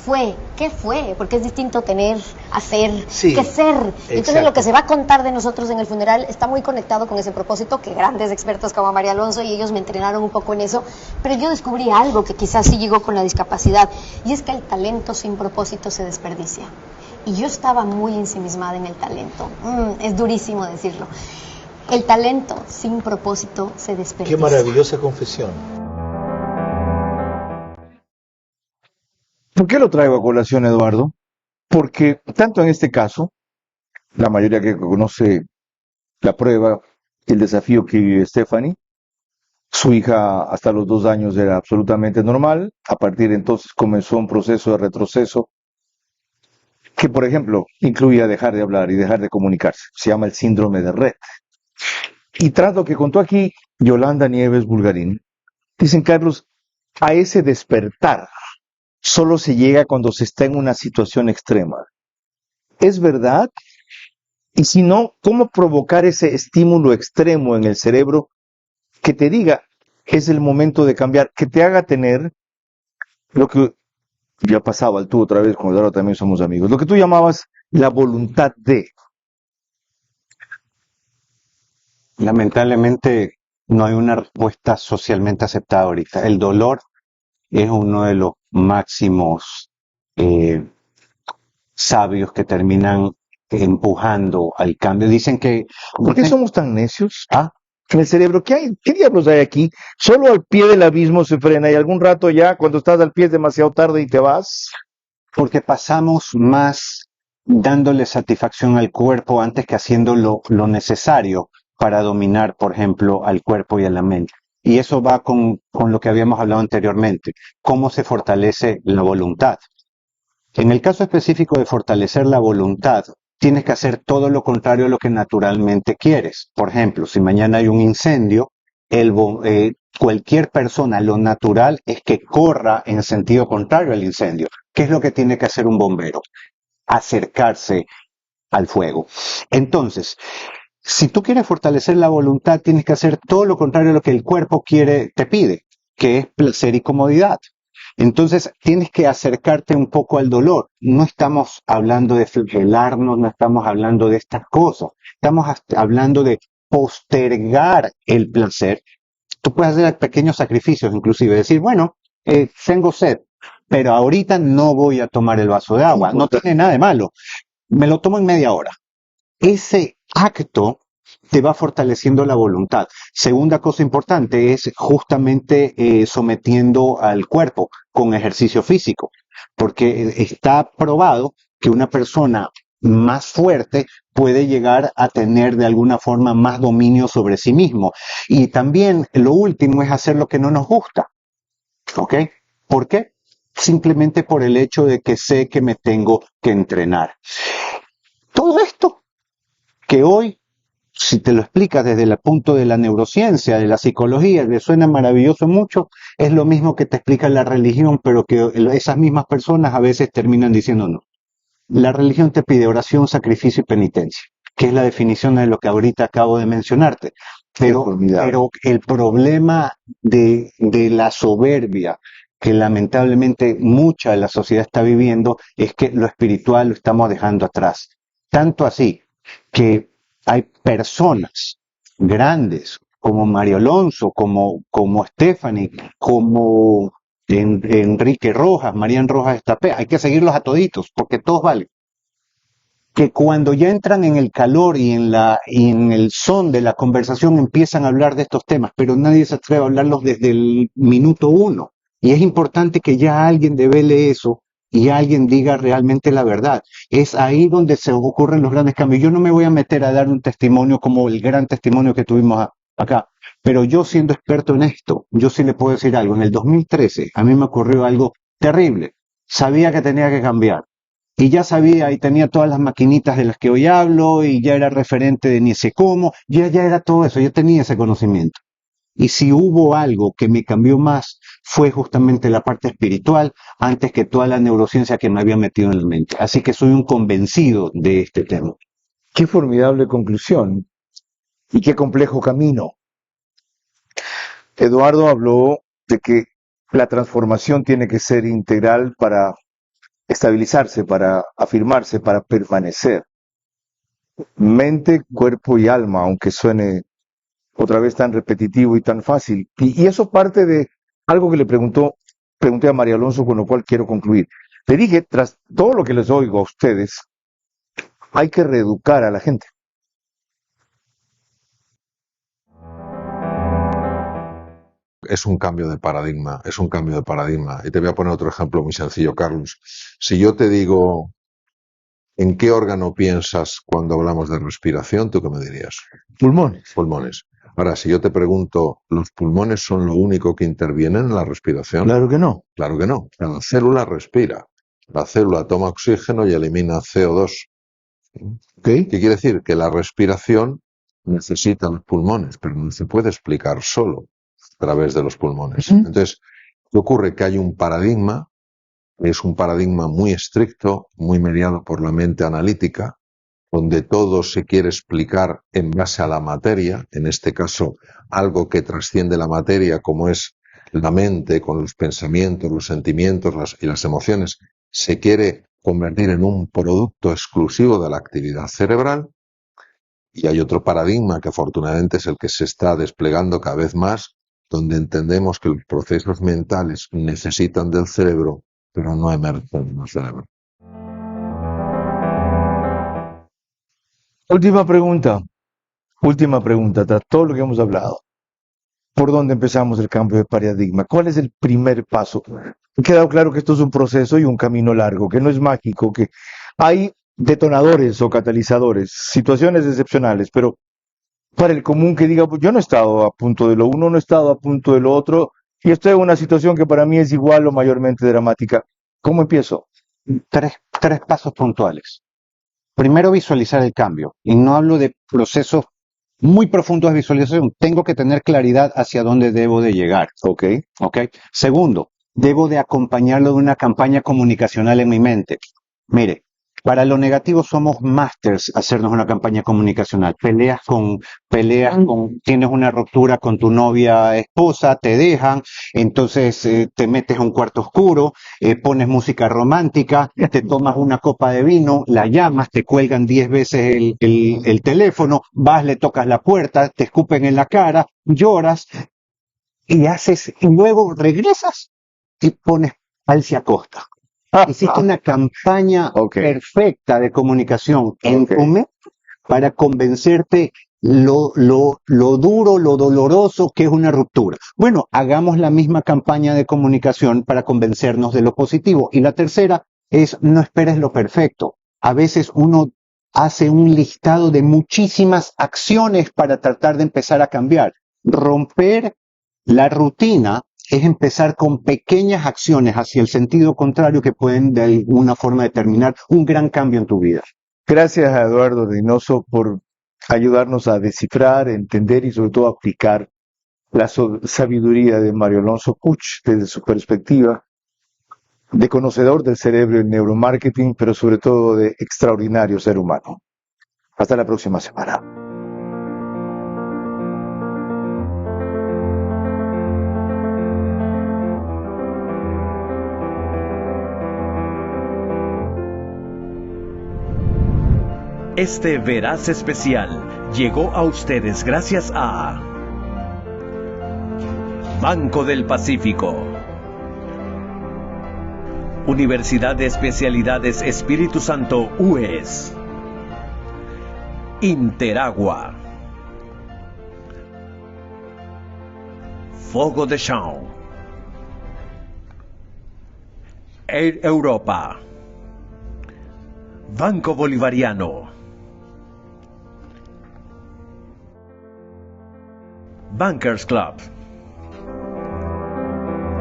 fue, ¿qué fue? Porque es distinto tener, hacer, que ser. Entonces lo que se va a contar de nosotros en el funeral está muy conectado con ese propósito, que grandes expertos como María Alonso y ellos me entrenaron un poco en eso, pero yo descubrí algo que quizás sí llegó con la discapacidad, y es que el talento sin propósito se desperdicia. Y yo estaba muy ensimismada en el talento, es durísimo decirlo. El talento sin propósito se desperdicia. Qué maravillosa confesión. ¿Por qué lo traigo a colación, Eduardo? Porque tanto en este caso, la mayoría que conoce la prueba, el desafío que vive Stephanie, su hija hasta los 2 años era absolutamente normal, a partir de entonces comenzó un proceso de retroceso que, por ejemplo, incluía dejar de hablar y dejar de comunicarse. Se llama el síndrome de Rett. Y tras lo que contó aquí Yolanda Nieves Bulgarín, dicen, Carlos, a ese despertar solo se llega cuando se está en una situación extrema. ¿Es verdad? Y si no, ¿cómo provocar ese estímulo extremo en el cerebro que te diga es el momento de cambiar, que te haga tener lo que ya pasaba tú otra vez, cuando ahora también somos amigos, lo que tú llamabas la voluntad de? Lamentablemente no hay una respuesta socialmente aceptada ahorita. El dolor es uno de los máximos sabios que terminan empujando al cambio. Dicen que... ¿Por qué somos tan necios? En el cerebro, ¿qué diablos hay aquí? Solo al pie del abismo se frena y algún rato ya, cuando estás al pie es demasiado tarde y te vas. Porque pasamos más dándole satisfacción al cuerpo antes que haciendo lo necesario para dominar, por ejemplo, al cuerpo y a la mente. Y eso va con lo que habíamos hablado anteriormente, cómo se fortalece la voluntad. En el caso específico de fortalecer la voluntad, tienes que hacer todo lo contrario a lo que naturalmente quieres. Por ejemplo, si mañana hay un incendio, cualquier persona, lo natural es que corra en sentido contrario al incendio. ¿Qué es lo que tiene que hacer un bombero? Acercarse al fuego. Entonces, Si tú quieres fortalecer la voluntad, tienes que hacer todo lo contrario a lo que el cuerpo te pide, que es placer y comodidad. Entonces, tienes que acercarte un poco al dolor. No estamos hablando de flagelarnos, no estamos hablando de estas cosas. Estamos hablando de postergar el placer. Tú puedes hacer pequeños sacrificios, inclusive decir, bueno, tengo sed, pero ahorita no voy a tomar el vaso de agua. No tiene nada de malo. Me lo tomo en media hora. Ese acto te va fortaleciendo la voluntad. Segunda cosa importante es justamente sometiendo al cuerpo con ejercicio físico, porque está probado que una persona más fuerte puede llegar a tener de alguna forma más dominio sobre sí mismo. Y también lo último es hacer lo que no nos gusta. ¿Ok? ¿Por qué? Simplemente por el hecho de que sé que me tengo que entrenar. Todo esto que hoy, si te lo explicas desde el punto de la neurociencia, de la psicología, le suena maravilloso mucho, es lo mismo que te explica la religión, pero que esas mismas personas a veces terminan diciendo no. La religión te pide oración, sacrificio y penitencia, que es la definición de lo que ahorita acabo de mencionarte. Pero el problema de la soberbia que lamentablemente mucha de la sociedad está viviendo es que lo espiritual lo estamos dejando atrás. Tanto así que hay personas grandes como Mario Alonso, como Stephanie, como Enrique Rojas, Marian Rojas Estapé, hay que seguirlos a toditos porque todos valen. Que cuando ya entran en el calor y en el son de la conversación empiezan a hablar de estos temas, pero nadie se atreve a hablarlos desde el minuto uno. Y es importante que ya alguien devele eso y alguien diga realmente la verdad. Es ahí donde se ocurren los grandes cambios. Yo no me voy a meter a dar un testimonio como el gran testimonio que tuvimos acá, pero yo siendo experto en esto, yo sí le puedo decir algo. En el 2013 a mí me ocurrió algo terrible. Sabía que tenía que cambiar. Y ya sabía y tenía todas las maquinitas de las que hoy hablo y ya era referente de ni sé cómo, ya era todo eso, ya tenía ese conocimiento. Y si hubo algo que me cambió más fue justamente la parte espiritual antes que toda la neurociencia que me había metido en la mente. Así que soy un convencido de este tema. Qué formidable conclusión y qué complejo camino. Eduardo habló de que la transformación tiene que ser integral para estabilizarse, para afirmarse, para permanecer. Mente, cuerpo y alma, aunque suene otra vez tan repetitivo y tan fácil. Y eso parte de algo que pregunté a María Alonso, con lo cual quiero concluir. Le dije, tras todo lo que les oigo a ustedes, hay que reeducar a la gente. Es un cambio de paradigma, es un cambio de paradigma. Y te voy a poner otro ejemplo muy sencillo, Carlos. Si yo te digo, ¿en qué órgano piensas cuando hablamos de respiración? ¿Tú qué me dirías? Pulmones. Pulmones. Ahora, si yo te pregunto, ¿los pulmones son lo único que intervienen en la respiración? Claro que no. Claro que no. La célula respira. La célula toma oxígeno y elimina CO2. ¿Okay? ¿Qué quiere decir? Que la respiración necesita los pulmones, pero no se puede explicar solo a través de los pulmones. Entonces, ¿qué ocurre? Que hay un paradigma, es un paradigma muy estricto, muy mediado por la mente analítica, donde todo se quiere explicar en base a la materia, en este caso algo que trasciende la materia, como es la mente, con los pensamientos, los sentimientos y las emociones, se quiere convertir en un producto exclusivo de la actividad cerebral. Y hay otro paradigma que afortunadamente es el que se está desplegando cada vez más, donde entendemos que los procesos mentales necesitan del cerebro, pero no emergen del cerebro. Última pregunta, tras todo lo que hemos hablado. ¿Por dónde empezamos el cambio de paradigma? ¿Cuál es el primer paso? Ha quedado claro que esto es un proceso y un camino largo, que no es mágico, que hay detonadores o catalizadores, situaciones excepcionales, pero para el común que diga, pues yo no he estado a punto de lo uno, no he estado a punto de lo otro, y estoy en una situación que para mí es igual o mayormente dramática. ¿Cómo empiezo? Tres pasos puntuales. Primero, visualizar el cambio. Y no hablo de procesos muy profundos de visualización. Tengo que tener claridad hacia dónde debo de llegar. Ok. Segundo, debo de acompañarlo de una campaña comunicacional en mi mente. Mire, Para lo negativo somos masters hacernos una campaña comunicacional. Tienes una ruptura con tu novia esposa, te dejan, entonces te metes a un cuarto oscuro, pones música romántica, te tomas una copa de vino, la llamas, te cuelgan 10 veces el teléfono, vas, le tocas la puerta, te escupen en la cara, lloras y luego regresas y pones Alcia Costa. Hiciste una campaña perfecta de comunicación en tu mente para convencerte lo duro, lo doloroso que es una ruptura. Bueno, hagamos la misma campaña de comunicación para convencernos de lo positivo. Y la tercera es, no esperes lo perfecto. A veces uno hace un listado de muchísimas acciones para tratar de empezar a cambiar. Romper la rutina es empezar con pequeñas acciones hacia el sentido contrario que pueden de alguna forma determinar un gran cambio en tu vida. Gracias a Eduardo Reynoso por ayudarnos a descifrar, entender y sobre todo aplicar la sabiduría de Mario Alonso Puch desde su perspectiva de conocedor del cerebro y el neuromarketing, pero sobre todo de extraordinario ser humano. Hasta la próxima semana. Este Veraz Especial llegó a ustedes gracias a Banco del Pacífico, Universidad de Especialidades Espíritu Santo UES, Interagua, Fogo de Chão, Air Europa, Banco Bolivariano, Bankers Club.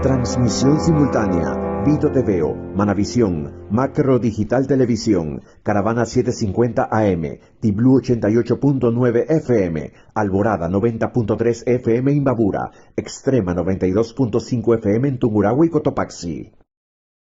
Transmisión simultánea, Vito TVO, Manavisión, Macro Digital Televisión, Caravana 750 AM, Tiblu 88.9 FM, Alborada 90.3 FM Imbabura, Extrema 92.5 FM en Tungurahua y Cotopaxi.